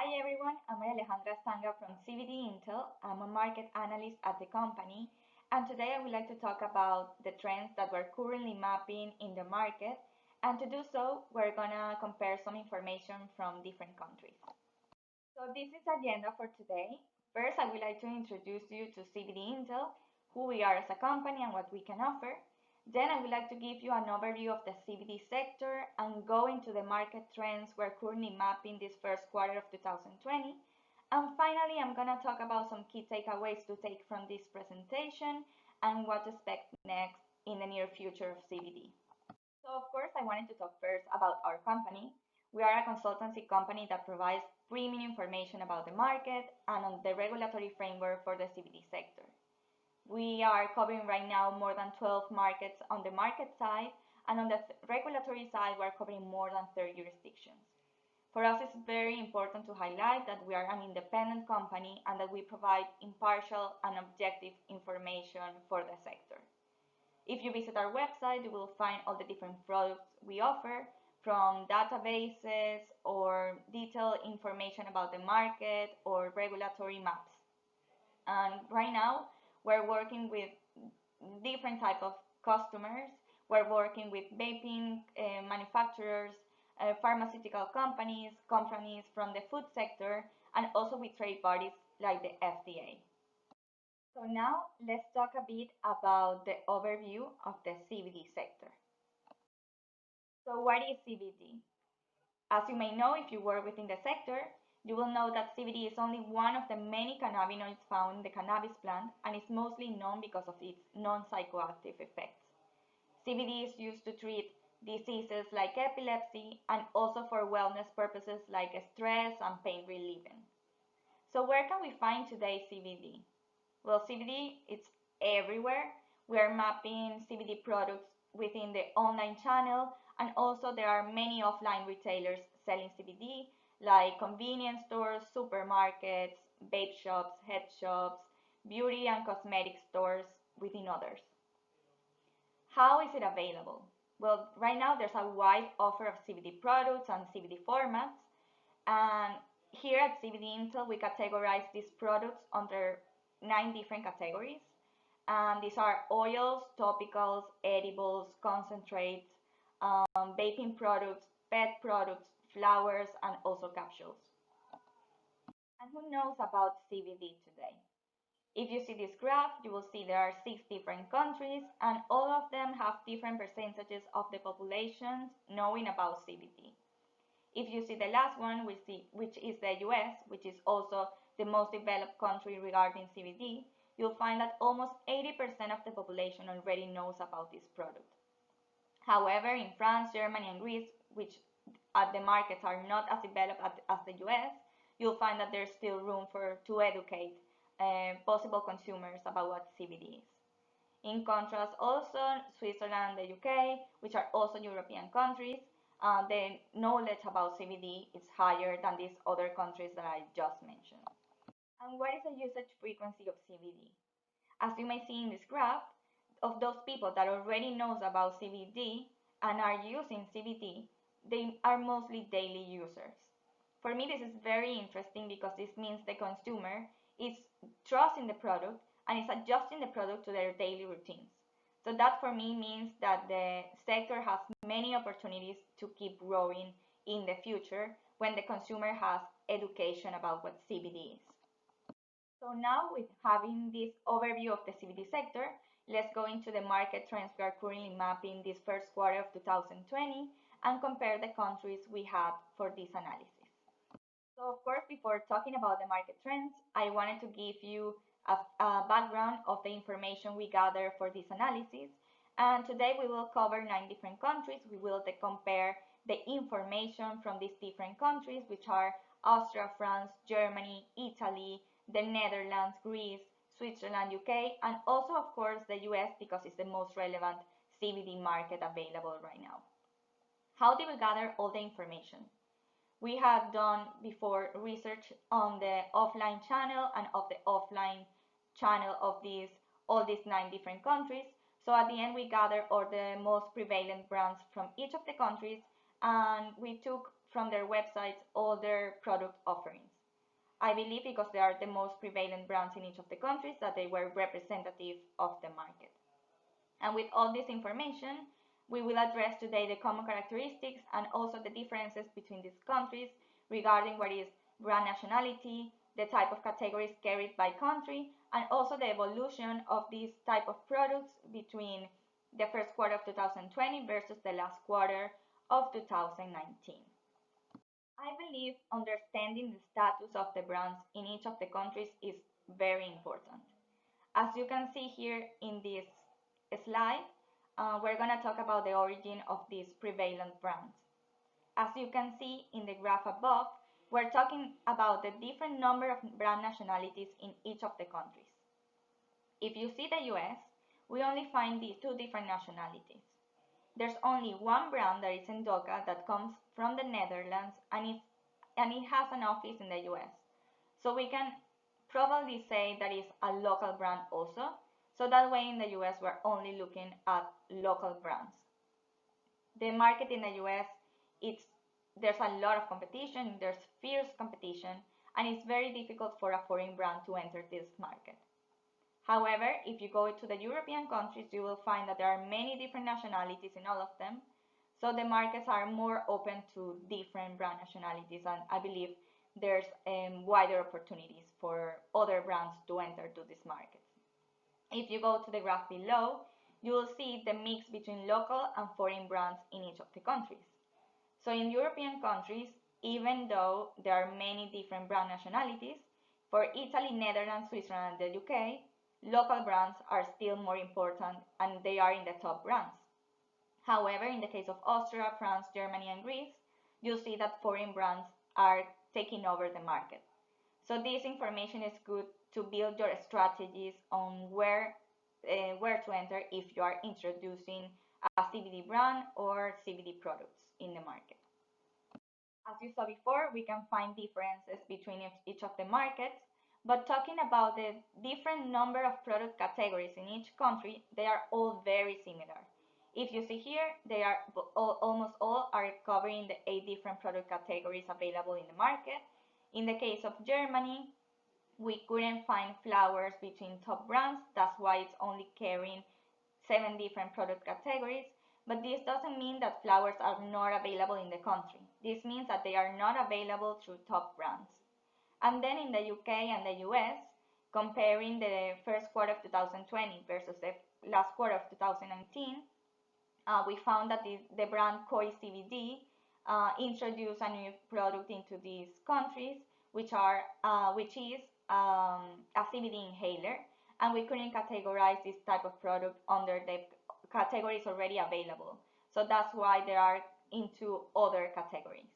Hi everyone, I'm Alejandra Estanga from CBD-Intel. I'm a market analyst at the company, and today I would like to talk about the trends that we're currently mapping in the market. And to do so, we're gonna compare some information from different countries. So this is the agenda for today. First, I would like to introduce you to CBD-Intel, who we are as a company and what we can offer. Then I would like to give you an overview of the CBD sector and go into the market trends we're currently mapping this first quarter of 2020. And finally, I'm going to talk about some key takeaways to take from this presentation and what to expect next in the near future of CBD. So of course, I wanted to talk first about our company. We are a consultancy company that provides premium information about the market and on the regulatory framework for the CBD sector. We are covering right now more than 12 markets on the market side, and on the regulatory side, we're covering more than 30 jurisdictions. For us, it's very important to highlight that we are an independent company and that we provide impartial and objective information for the sector. If you visit our website, you will find all the different products we offer, from databases or detailed information about the market or regulatory maps. And right now, we're working with different type of customers. We're working with vaping manufacturers, pharmaceutical companies, companies from the food sector, and also with trade bodies like the FDA. So now let's talk a bit about the overview of the CBD sector. So what is CBD? As you may know, if you work within the sector, you will know that CBD is only one of the many cannabinoids found in the cannabis plant and is mostly known because of its non-psychoactive effects. CBD is used to treat diseases like epilepsy and also for wellness purposes like stress and pain relieving. So where can we find today CBD? Well, CBD is everywhere. We are mapping CBD products within the online channel, and also there are many offline retailers selling CBD like convenience stores, supermarkets, vape shops, head shops, beauty and cosmetic stores, within others. How is it available? Well, right now there's a wide offer of CBD products and CBD formats, and here at CBD-Intel we categorize these products under 9 different categories. And these are oils, topicals, edibles, concentrates, vaping products, pet products, flowers, and also capsules. And who knows about CBD today? If you see this graph, you will see there are 6 different countries, and all of them have different percentages of the population knowing about CBD. If you see the last one, which is the US, which is also the most developed country regarding CBD, you'll find that almost 80% of the population already knows about this product. However, in France, Germany, and Greece, which the markets are not as developed as the US, you'll find that there's still room to educate possible consumers about what CBD is. In contrast, also Switzerland and the UK, which are also European countries, the knowledge about CBD is higher than these other countries that I just mentioned. And what is the usage frequency of CBD? As you may see in this graph, of those people that already knows about CBD and are using CBD, they are mostly daily users. For me, this is very interesting because this means the consumer is trusting the product and is adjusting the product to their daily routines. So that for me means that the sector has many opportunities to keep growing in the future when the consumer has education about what CBD is. So now with having this overview of the CBD sector, let's go into the market trends we are currently mapping this first quarter of 2020 and compare the countries we had for this analysis. So of course, before talking about the market trends, I wanted to give you a background of the information we gather for this analysis. And today we will cover 9 different countries. We will compare the information from these different countries, which are Austria, France, Germany, Italy, the Netherlands, Greece, Switzerland, UK, and also of course the US because it's the most relevant CBD market available right now. How did we gather all the information? We had done before research on the offline channel and of the offline channel of all these 9 different countries. So at the end we gathered all the most prevalent brands from each of the countries, and we took from their websites all their product offerings. I believe because they are the most prevalent brands in each of the countries that they were representative of the market. And with all this information, we will address today the common characteristics and also the differences between these countries regarding what is brand nationality, the type of categories carried by country, and also the evolution of these type of products between the first quarter of 2020 versus the last quarter of 2019. I believe understanding the status of the brands in each of the countries is very important. As you can see here in this slide, we're going to talk about the origin of these prevalent brands. As you can see in the graph above, we're talking about the different number of brand nationalities in each of the countries. If you see the US, we only find these two different nationalities. There's only one brand that is Endoca that comes from the Netherlands and it has an office in the US. So we can probably say that is a local brand also. So that way in the US we're only looking at local brands. The market in the US, there's a lot of competition, there's fierce competition, and it's very difficult for a foreign brand to enter this market. However, if you go to the European countries, you will find that there are many different nationalities in all of them. So the markets are more open to different brand nationalities, and I believe there's wider opportunities for other brands to enter to these markets. If you go to the graph below, you will see the mix between local and foreign brands in each of the countries. So in European countries, even though there are many different brand nationalities, for Italy, Netherlands, Switzerland, and the UK, local brands are still more important and they are in the top brands. However, in the case of Austria, France, Germany, and Greece, you'll see that foreign brands are taking over the market. So this information is good to build your strategies on where to enter if you are introducing a CBD brand or CBD products in the market. As you saw before, we can find differences between each of the markets, but talking about the different number of product categories in each country, they are all very similar. If you see here, they are almost all are covering the 8 different product categories available in the market. In the case of Germany, we couldn't find flowers between top brands, that's why it's only carrying 7 different product categories. But this doesn't mean that flowers are not available in the country. This means that they are not available through top brands. And then in the UK and the US, comparing the first quarter of 2020 versus the last quarter of 2019, we found that the brand Koi CBD introduced a new product into these countries, which is a CBD inhaler, and we couldn't categorize this type of product under the categories already available. So that's why they are into other categories.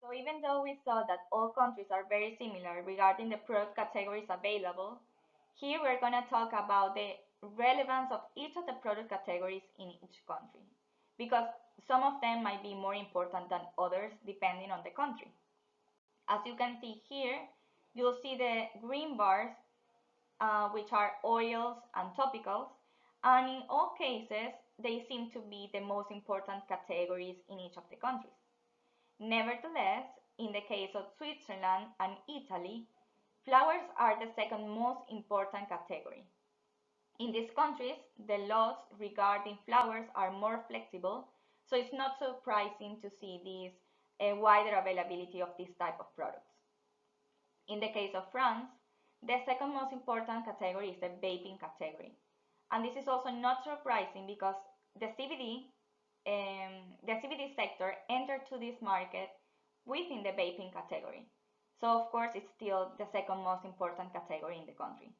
So even though we saw that all countries are very similar regarding the product categories available, here we're going to talk about the relevance of each of the product categories in each country, because some of them might be more important than others depending on the country. As you can see here, you'll see the green bars, which are oils and topicals, and in all cases, they seem to be the most important categories in each of the countries. Nevertheless, in the case of Switzerland and Italy, flowers are the second most important category. In these countries, the laws regarding flowers are more flexible, so it's not surprising to see this wider availability of this type of products. In the case of France, the second most important category is the vaping category. And this is also not surprising because the CBD sector entered to this market within the vaping category. So of course it's still the second most important category in the country.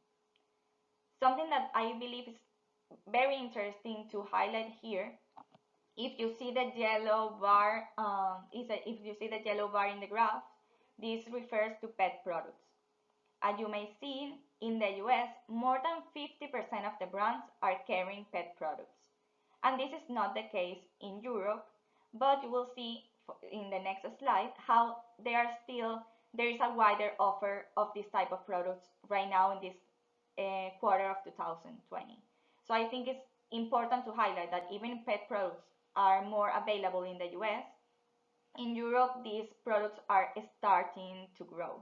Something that I believe is very interesting to highlight here, if you see the yellow bar, if you see the yellow bar in the graph, this refers to pet products. As you may see, in the US, more than 50% of the brands are carrying pet products. And this is not the case in Europe, but you will see in the next slide how there is a wider offer of this type of products right now in this quarter of 2020. So I think it's important to highlight that even pet products are more available in the US, In Europe, these products are starting to grow.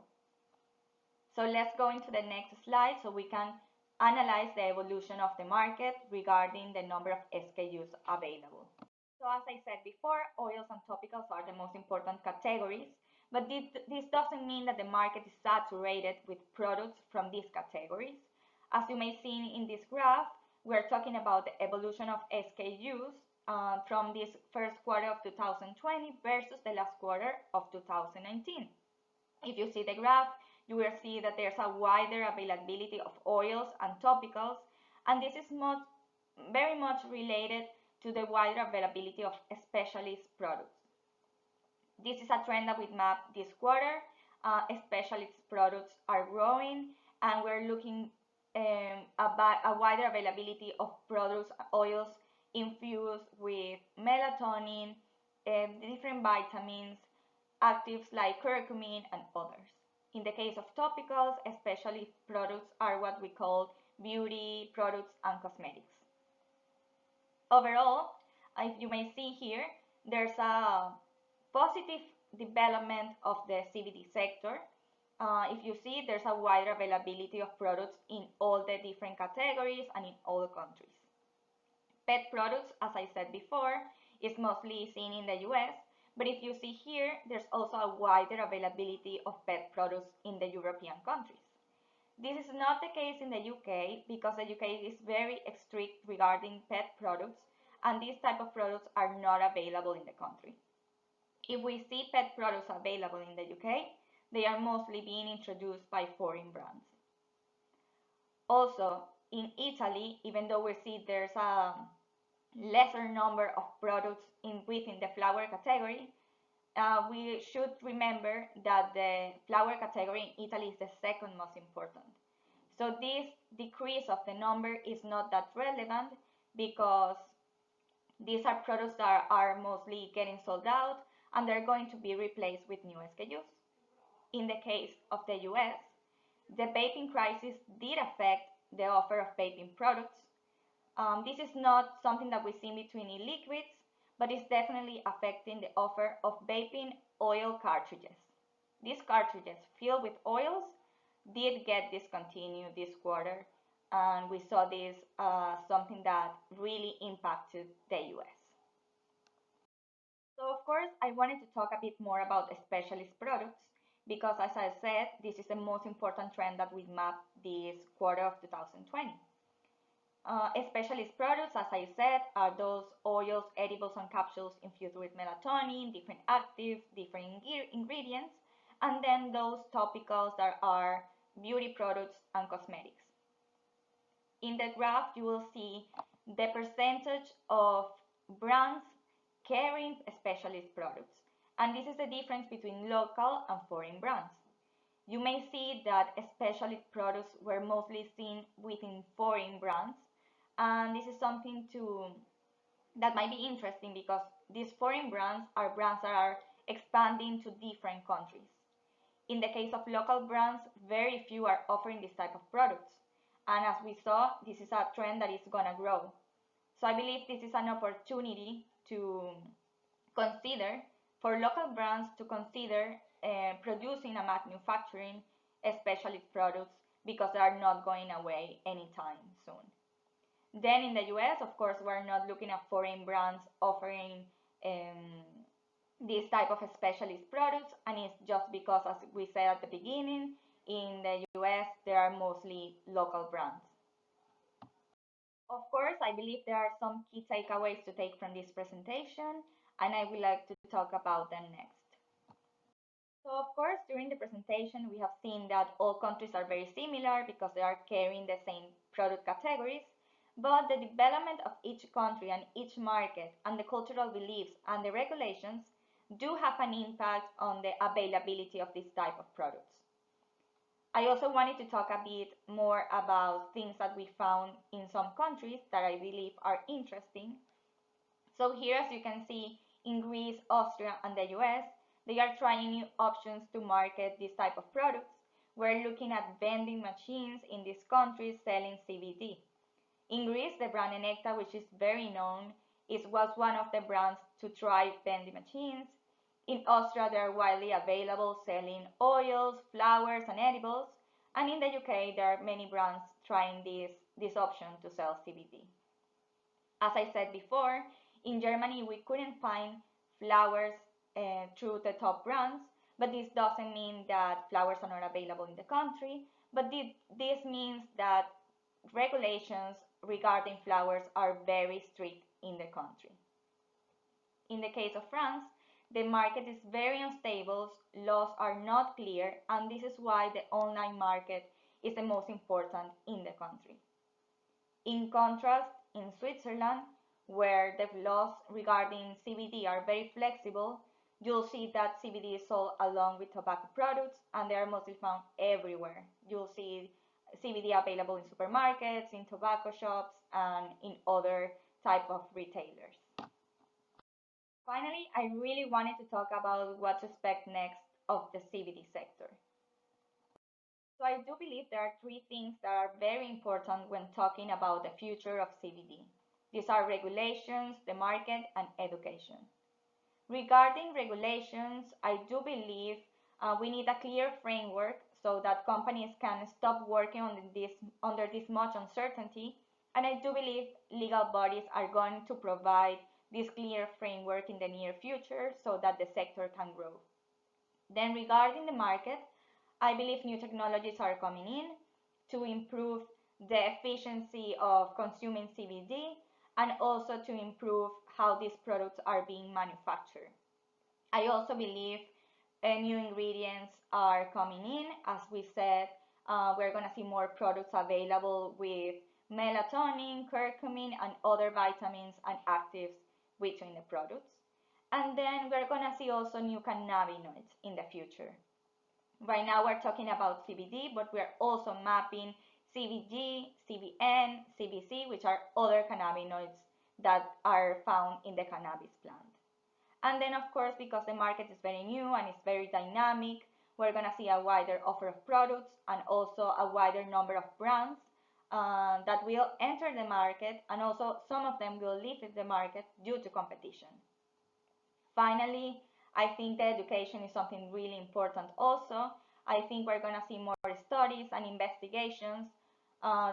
So let's go into the next slide so we can analyze the evolution of the market regarding the number of SKUs available. So as I said before, oils and topicals are the most important categories, but this doesn't mean that the market is saturated with products from these categories. As you may see in this graph, we're talking about the evolution of SKUs from this first quarter of 2020 versus the last quarter of 2019. If you see the graph, you will see that there's a wider availability of oils and topicals, and this is very much related to the wider availability of specialist products. This is a trend that we mapped this quarter. Specialist products are growing, and we're looking a wider availability of products, oils infused with melatonin, different vitamins, actives like curcumin, and others. In the case of topicals, specialist products are what we call beauty products and cosmetics. Overall, if you may see here, there's a positive development of the CBD sector. If you see, there's a wider availability of products in all the different categories and in all countries. Pet products, as I said before, is mostly seen in the US, but if you see here, there's also a wider availability of pet products in the European countries. This is not the case in the UK because the UK is very strict regarding pet products, and these type of products are not available in the country. If we see pet products available in the UK, they are mostly being introduced by foreign brands. Also, in Italy, even though we see there's a lesser number of products within the flower category, we should remember that the flower category in Italy is the second most important. So this decrease of the number is not that relevant because these are products that are mostly getting sold out and they're going to be replaced with new SKUs. In the case of the US, the vaping crisis did affect the offer of vaping products. This is not something that we see between e-liquids, but it's definitely affecting the offer of vaping oil cartridges. These cartridges filled with oils did get discontinued this quarter, and we saw this something that really impacted the US. So of course, I wanted to talk a bit more about specialist products because as I said, this is the most important trend that we mapped this quarter of 2020. Specialist products, as I said, are those oils, edibles, and capsules infused with melatonin, different actives, different ingredients, and then those topicals that are beauty products and cosmetics. In the graph, you will see the percentage of brands carrying specialist products, and this is the difference between local and foreign brands. You may see that specialist products were mostly seen within foreign brands, and this is something that might be interesting because these foreign brands are brands that are expanding to different countries. In the case of local brands, very few are offering this type of products, and as we saw, this is a trend that is gonna grow. So I believe this is an opportunity to consider for local brands to consider producing and manufacturing specialist products because they are not going away anytime soon. Then in the US, of course, we're not looking at foreign brands offering this type of specialist products, and it's just because, as we said at the beginning, in the US, there are mostly local brands. Of course, I believe there are some key takeaways to take from this presentation, and I would like to talk about them next. So of course, during the presentation, we have seen that all countries are very similar because they are carrying the same product categories, but the development of each country and each market and the cultural beliefs and the regulations do have an impact on the availability of this type of products. I also wanted to talk a bit more about things that we found in some countries that I believe are interesting. So here, as you can see, in Greece, Austria, and the US, they are trying new options to market this type of products. We're looking at vending machines in these countries selling CBD. In Greece, the brand Enecta, which is very known, was one of the brands to try vending machines. In Austria, they are widely available, selling oils, flowers, and edibles. And in the UK, there are many brands trying this option to sell CBD. As I said before, in Germany, we couldn't find flowers through the top brands, but this doesn't mean that flowers are not available in the country, but this means that regulations regarding flowers are very strict in the country. In the case of France, the market is very unstable, laws are not clear, and this is why the online market is the most important in the country. In contrast, in Switzerland, where the laws regarding CBD are very flexible, you'll see that CBD is sold along with tobacco products, and they are mostly found everywhere. You'll see CBD available in supermarkets, in tobacco shops, and in other type of retailers. Finally, I really wanted to talk about what to expect next of the CBD sector. So I do believe there are three things that are very important when talking about the future of CBD. These are regulations, the market, and education. Regarding regulations, I do believe we need a clear framework so that companies can stop working under this much uncertainty. And I do believe legal bodies are going to provide this clear framework in the near future so that the sector can grow. Then regarding the market, I believe new technologies are coming in to improve the efficiency of consuming CBD and also to improve how these products are being manufactured. I also believe new ingredients are coming in. As we said, we're going to see more products available with melatonin, curcumin, and other vitamins and actives between the products. And then we're going to see also new cannabinoids in the future. Right now we're talking about CBD, but we're also mapping CBG, CBN, CBC, which are other cannabinoids that are found in the cannabis plant. And then of course, because the market is very new and it's very dynamic, we're going to see a wider offer of products and also a wider number of brands that will enter the market, and also some of them will leave the market due to competition. Finally, I think the education is something really important also. I think we're going to see more studies and investigations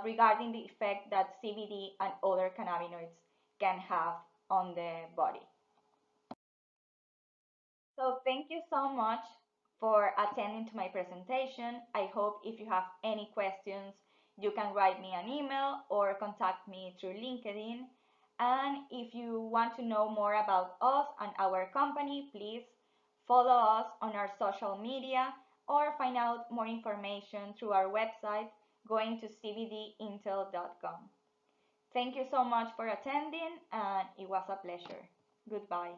regarding the effect that CBD and other cannabinoids can have on the body. So thank you so much for attending to my presentation. I hope if you have any questions, you can write me an email or contact me through LinkedIn. And if you want to know more about us and our company, please follow us on our social media or find out more information through our website going to cbdintel.com. Thank you so much for attending, and it was a pleasure. Goodbye.